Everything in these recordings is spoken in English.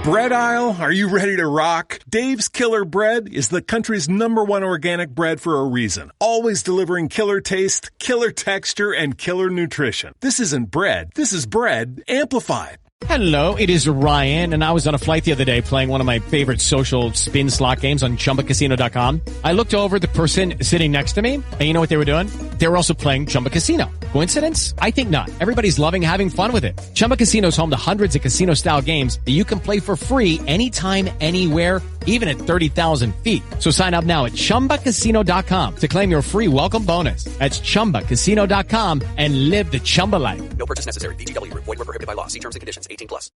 Bread aisle, are you ready to rock? Dave's Killer Bread is the country's #1 organic bread for a reason. Always delivering killer taste, killer texture, and killer nutrition. This isn't bread. This is bread amplified. Hello, it is Ryan, and I was on a flight the other day playing one of my favorite social spin slot games on ChumbaCasino.com. I looked over at the person sitting next to me, and you know what they were doing? They were also playing Chumba Casino. Coincidence? I think not. Everybody's loving having fun with it. Chumba Casino is home to hundreds of casino-style games that you can play for free anytime, anywhere, even at 30,000 feet. So sign up now at ChumbaCasino.com to claim your free welcome bonus. That's ChumbaCasino.com and live the Chumba life. No purchase necessary. VGW. Void where prohibited by law. See terms and conditions. 18+.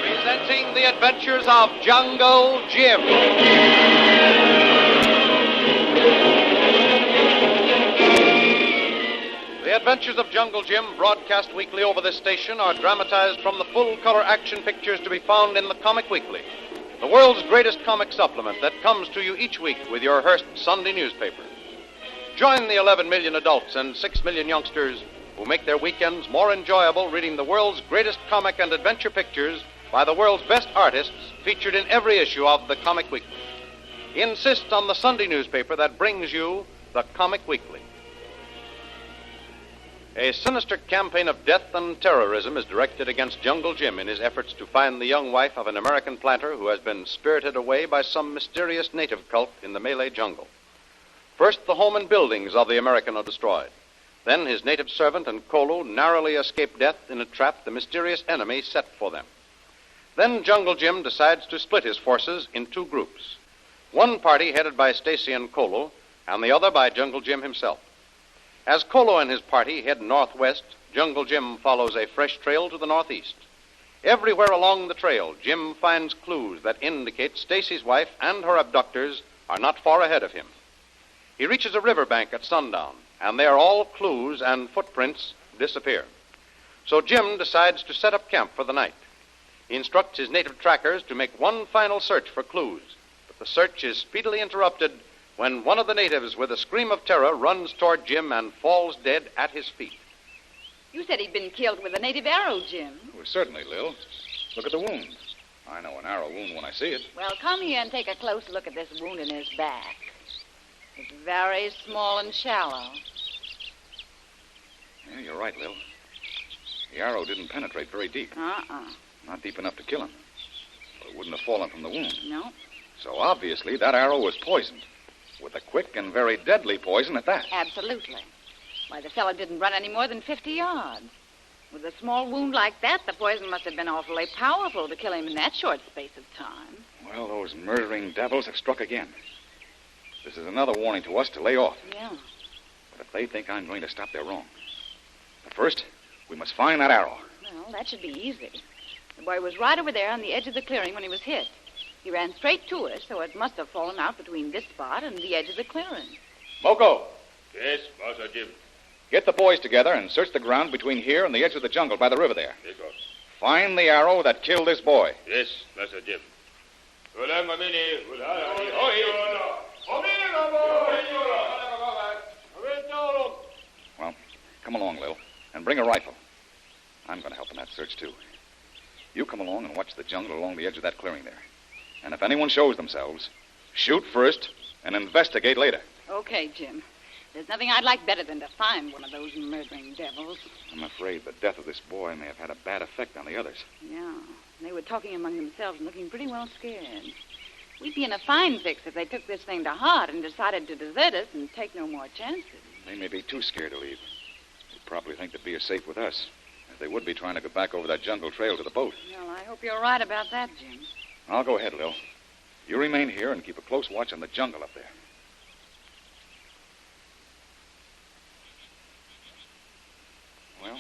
Presenting the adventures of Jungle Jim. The Adventures of Jungle Jim, broadcast weekly over this station, are dramatized from the full-color action pictures to be found in the Comic Weekly, the world's greatest comic supplement that comes to you each week with your Hearst Sunday newspaper. Join the 11 million adults and 6 million youngsters who make their weekends more enjoyable reading the world's greatest comic and adventure pictures by the world's best artists featured in every issue of the Comic Weekly. Insist on the Sunday newspaper that brings you the Comic Weekly. A sinister campaign of death and terrorism is directed against Jungle Jim in his efforts to find the young wife of an American planter who has been spirited away by some mysterious native cult in the Malay jungle. First, the home and buildings of the American are destroyed. Then his native servant and Kolu narrowly escape death in a trap the mysterious enemy set for them. Then Jungle Jim decides to split his forces in two groups. One party headed by Stacy and Kolu, and the other by Jungle Jim himself. As Kolu and his party head northwest, Jungle Jim follows a fresh trail to the northeast. Everywhere along the trail, Jim finds clues that indicate Stacy's wife and her abductors are not far ahead of him. He reaches a riverbank at sundown, and there all clues and footprints disappear. So Jim decides to set up camp for the night. He instructs his native trackers to make one final search for clues, but the search is speedily interrupted when one of the natives, with a scream of terror, runs toward Jim and falls dead at his feet. You said he'd been killed with a native arrow, Jim. Well, certainly, Lil. Look at the wound. I know an arrow wound when I see it. Well, come here and take a close look at this wound in his back. It's very small and shallow. Yeah, you're right, Lil. The arrow didn't penetrate very deep. Not deep enough to kill him. But it wouldn't have fallen from the wound. No. So obviously that arrow was poisoned. With a quick and very deadly poison at that. Absolutely. Why, the fellow didn't run any more than 50 yards. With a small wound like that, the poison must have been awfully powerful to kill him in that short space of time. Well, those murdering devils have struck again. This is another warning to us to lay off. Yeah. But if they think I'm going to stop, they're wrong. But first, we must find that arrow. Well, that should be easy. The boy was right over there on the edge of the clearing when he was hit. He ran straight to us, so it must have fallen out between this spot and the edge of the clearing. Moko! Yes, Master Jim. Get the boys together and search the ground between here and the edge of the jungle by the river there. Yes, boss. Find the arrow that killed this boy. Yes, Master Jim. Well, come along, Lil, and bring a rifle. I'm going to help in that search, too. You come along and watch the jungle along the edge of that clearing there. And if anyone shows themselves, shoot first and investigate later. Okay, Jim. There's nothing I'd like better than to find one of those murdering devils. I'm afraid the death of this boy may have had a bad effect on the others. Yeah. They were talking among themselves and looking pretty well scared. We'd be in a fine fix if they took this thing to heart and decided to desert us and take no more chances. They may be too scared to leave. They probably think they'd be as safe with us as they would be trying to get back over that jungle trail to the boat. Well, I hope you're right about that, Jim. I'll go ahead, Lil. You remain here and keep a close watch on the jungle up there. Well,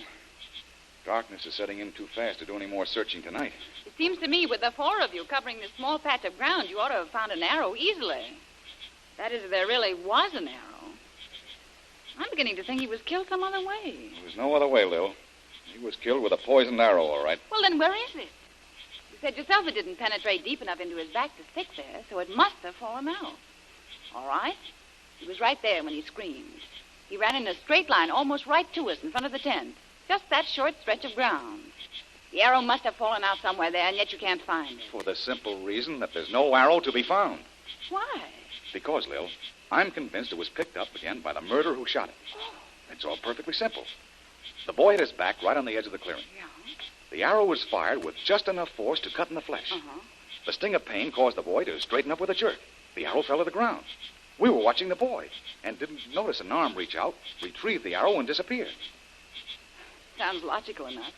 darkness is setting in too fast to do any more searching tonight. It seems to me with the four of you covering this small patch of ground, you ought to have found an arrow easily. That is, if there really was an arrow. I'm beginning to think he was killed some other way. There was no other way, Lil. He was killed with a poisoned arrow, all right. Well, then where is it? You said yourself it didn't penetrate deep enough into his back to stick there, so it must have fallen out. All right. He was right there when he screamed. He ran in a straight line, almost right to us in front of the tent. Just that short stretch of ground. The arrow must have fallen out somewhere there, and yet you can't find it. For the simple reason that there's no arrow to be found. Why? Because, Lil, I'm convinced it was picked up again by the murderer who shot him. It's all perfectly simple. The boy had his back right on the edge of the clearing. Yeah. The arrow was fired with just enough force to cut in the flesh. Uh-huh. The sting of pain caused the boy to straighten up with a jerk. The arrow fell to the ground. We were watching the boy and didn't notice an arm reach out, retrieve the arrow, and disappear. Sounds logical enough.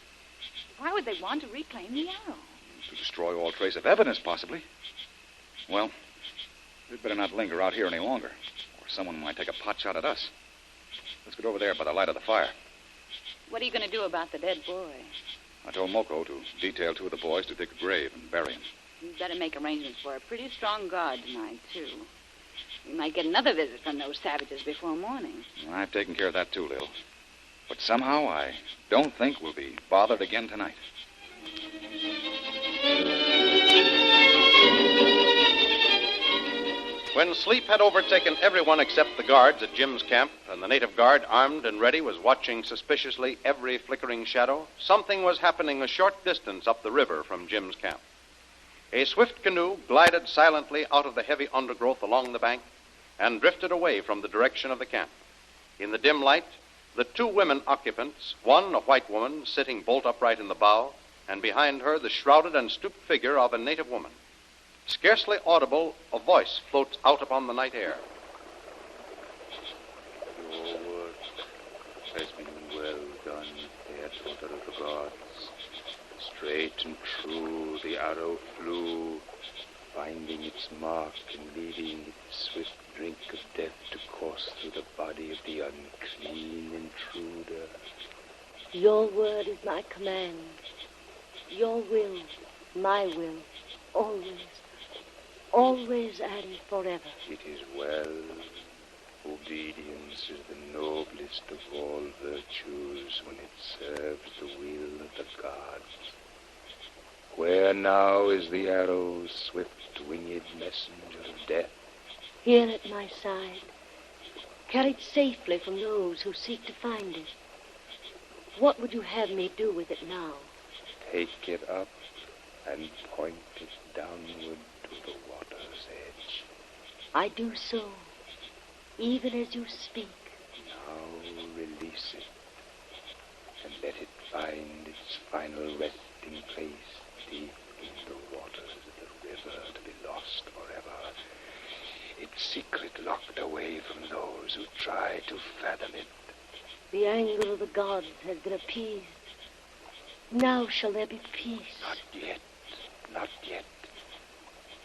Why would they want to reclaim the arrow? To destroy all trace of evidence, possibly. Well, we'd better not linger out here any longer, or someone might take a pot shot at us. Let's get over there by the light of the fire. What are you going to do about the dead boy? I told Moko to detail 2 of the boys to dig a grave and bury him. You'd better make arrangements for a pretty strong guard tonight, too. We might get another visit from those savages before morning. I've taken care of that, too, Lil. But somehow I don't think we'll be bothered again tonight. When sleep had overtaken everyone except the guards at Jim's camp, and the native guard, armed and ready, was watching suspiciously every flickering shadow, something was happening a short distance up the river from Jim's camp. A swift canoe glided silently out of the heavy undergrowth along the bank and drifted away from the direction of the camp. In the dim light, the 2 women occupants, one a white woman sitting bolt upright in the bow, and behind her the shrouded and stooped figure of a native woman. Scarcely audible, a voice floats out upon the night air. Your work has been well done, fair daughter of the gods. Straight and true the arrow flew, finding its mark and leading its swift drink of death to course through the body of the unclean intruder. Your word is my command. Your will, my will, always, always and forever. It is well. Obedience is the noblest of all virtues when it serves the will of the gods. Where now is the arrow, swift-winged messenger of death? Here at my side, carried safely from those who seek to find it. What would you have me do with it now? Take it up and point it downward to the water's edge. I do so, even as you speak. Now release it and let it find its final resting place deep in the waters of the river to be lost forever. Its secret locked away from those who try to fathom it. The anger of the gods has been appeased. Now shall there be peace. Not yet, not yet.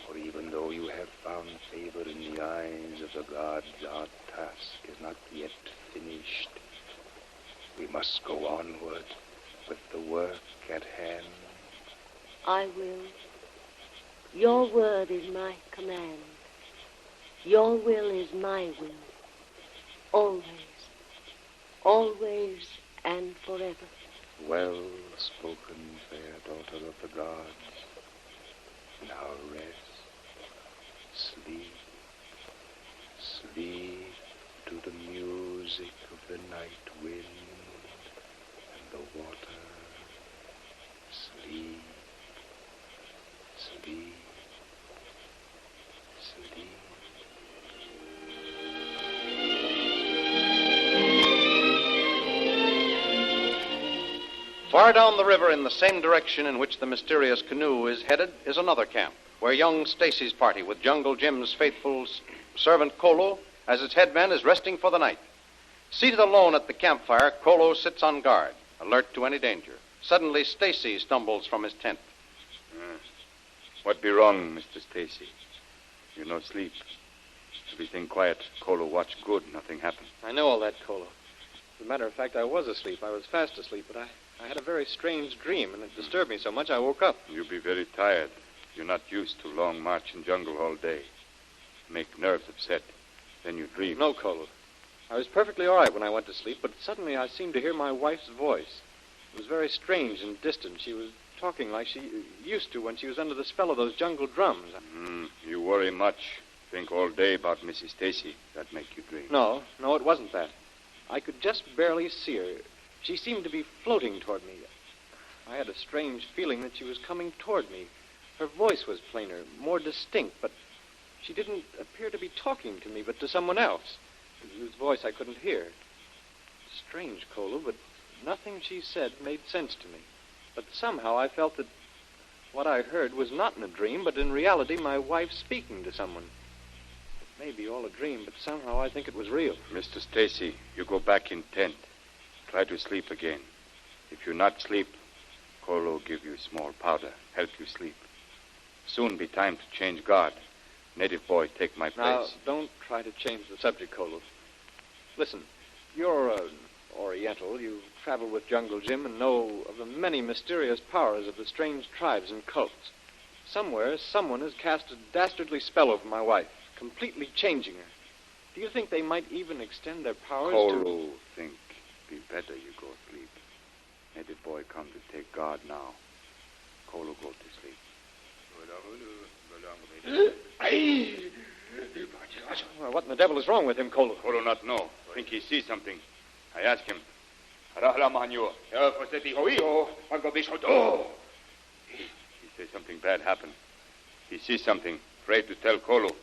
For even though you have found favor in the eyes of the gods, our task is not yet finished. We must go onward with the work at hand. I will. Your word is my command. Your will is my will. Always, always and forever. Well spoken, fair daughter of the gods. Now rest, sleep, sleep to the music of the night wind and the water. Sleep, sleep, sleep. Far down the river in the same direction in which the mysterious canoe is headed is another camp, where young Stacy's party with Jungle Jim's faithful servant Kolu as its headman is resting for the night. Seated alone at the campfire, Kolu sits on guard, alert to any danger. Suddenly, Stacy stumbles from his tent. What be wrong, Mr. Stacy? You no sleep. Everything quiet. Kolu watch good. Nothing happen. I know all that, Kolu. As a matter of fact, I was asleep. I was fast asleep, but I had a very strange dream, and it disturbed me so much I woke up. You be very tired. You're not used to long march in jungle all day. Make nerves upset. Then you dream. No, Kolu. I was perfectly all right when I went to sleep, but suddenly I seemed to hear my wife's voice. It was very strange and distant. She was talking like she used to when she was under the spell of those jungle drums. You worry much. Think all day about Mrs. Stacy. That make you dream. No, it wasn't that. I could just barely see her. She seemed to be floating toward me. I had a strange feeling that she was coming toward me. Her voice was plainer, more distinct, but she didn't appear to be talking to me, but to someone else, whose voice I couldn't hear. Strange, Kolu, but nothing she said made sense to me. But somehow I felt that what I heard was not in a dream, but in reality my wife speaking to someone. It may be all a dream, but somehow I think it was real. Mr. Stacy, you go back in tent. Try to sleep again. If you not sleep, Kolu give you small powder, help you sleep. Soon be time to change guard. Native boy take my place. Now, don't try to change the subject, Kolu. Listen, you're Oriental. You've traveled with Jungle Jim and know of the many mysterious powers of the strange tribes and cults. Somewhere, someone has cast a dastardly spell over my wife, completely changing her. Do you think they might even extend their powers Kolu think be better you go sleep. Native boy come to take guard now. Kolu go to sleep. Well, what in the devil is wrong with him, Kolu? Kolu not know. Think he see something. I ask him. He say something bad happened. He see something. Afraid to tell Kolu.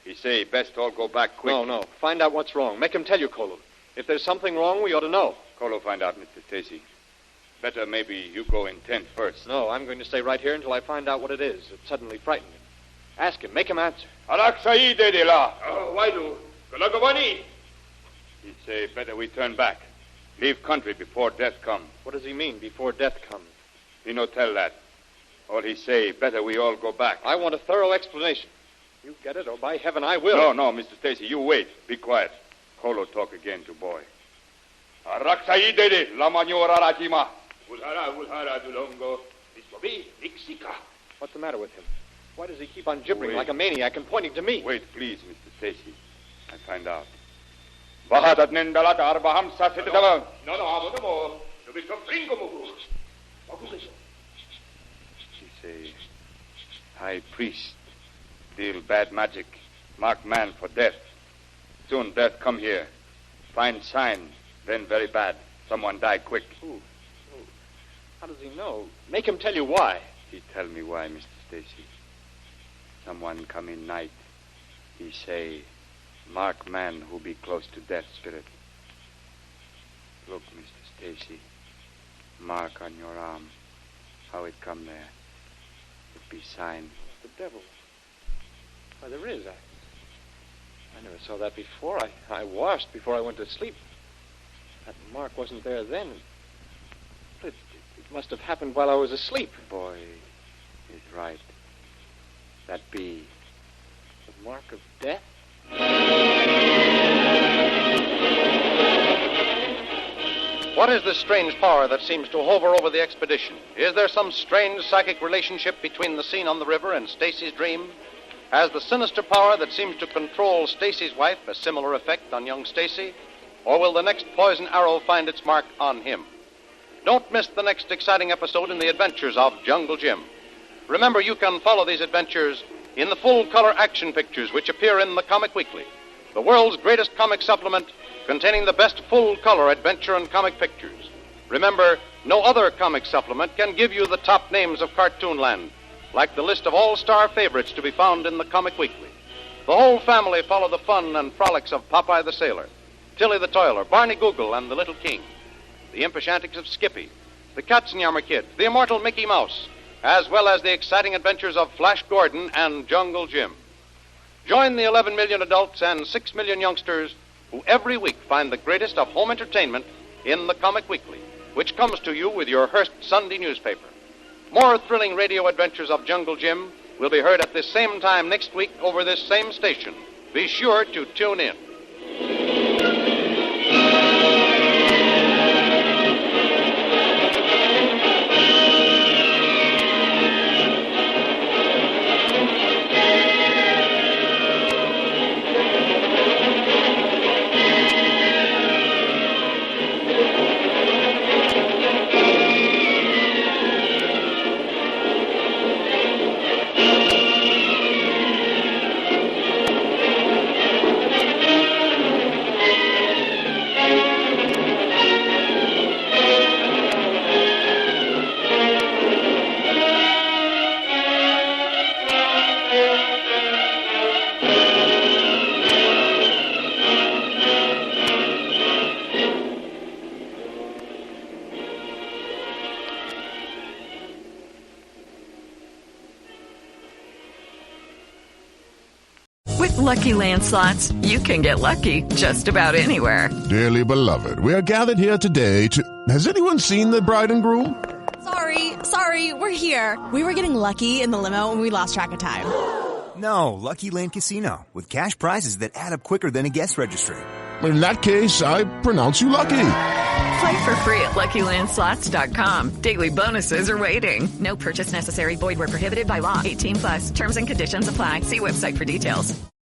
He say best all go back quick. No. Find out what's wrong. Make him tell you, Kolu. If there's something wrong, we ought to know. Kolu find out, Mr. Stacy. Better maybe you go in tent first. No, I'm going to stay right here until I find out what it is that suddenly frightened him. Ask him. Make him answer. He say better we turn back. Leave country before death come. What does he mean, before death comes? He no tell that. All he say, better we all go back. I want a thorough explanation. You get it, or by heaven, I will. No, Mr. Stacy, you wait. Be quiet. Kolu talk again to boy. What's the matter with him? Why does he keep on gibbering like a maniac and pointing to me? Wait, please, Mr. Stacy. I find out. She say, high priest, deal bad magic, mark man for death. Soon death come here. Find sign, then very bad. Someone die quick. Who? How does he know? Make him tell you why. He tell me why, Mr. Stacy. Someone come in night. He say, mark man who be close to death spirit. Look, Mr. Stacy. Mark on your arm. How it come there. It be sign. The devil. Why, there is. I never saw that before. I washed before I went to sleep. That mark wasn't there then. It must have happened while I was asleep. Boy is right. That be the mark of death? What is this strange power that seems to hover over the expedition? Is there some strange psychic relationship between the scene on the river and Stacy's dream? Has the sinister power that seems to control Stacy's wife a similar effect on young Stacy? Or will the next poison arrow find its mark on him? Don't miss the next exciting episode in the adventures of Jungle Jim. Remember, you can follow these adventures in the full-color action pictures which appear in the Comic Weekly, the world's greatest comic supplement containing the best full-color adventure and comic pictures. Remember, no other comic supplement can give you the top names of Cartoonland, like the list of all-star favorites to be found in the Comic Weekly. The whole family follow the fun and frolics of Popeye the Sailor, Tilly the Toiler, Barney Google, and the Little King, the impish antics of Skippy, the Katzenjammer Kid, the immortal Mickey Mouse, as well as the exciting adventures of Flash Gordon and Jungle Jim. Join the 11 million adults and 6 million youngsters who every week find the greatest of home entertainment in the Comic Weekly, which comes to you with your Hearst Sunday newspaper. More thrilling radio adventures of Jungle Jim will be heard at this same time next week over this same station. Be sure to tune in. Lucky Land Slots, you can get lucky just about anywhere. Dearly beloved, we are gathered here today to... Has anyone seen the bride and groom? Sorry, we're here. We were getting lucky in the limo and we lost track of time. No, Lucky Land Casino, with cash prizes that add up quicker than a guest registry. In that case, I pronounce you lucky. Play for free at LuckyLandSlots.com. Daily bonuses are waiting. No purchase necessary. Void where prohibited by law. 18+. Terms and conditions apply. See website for details.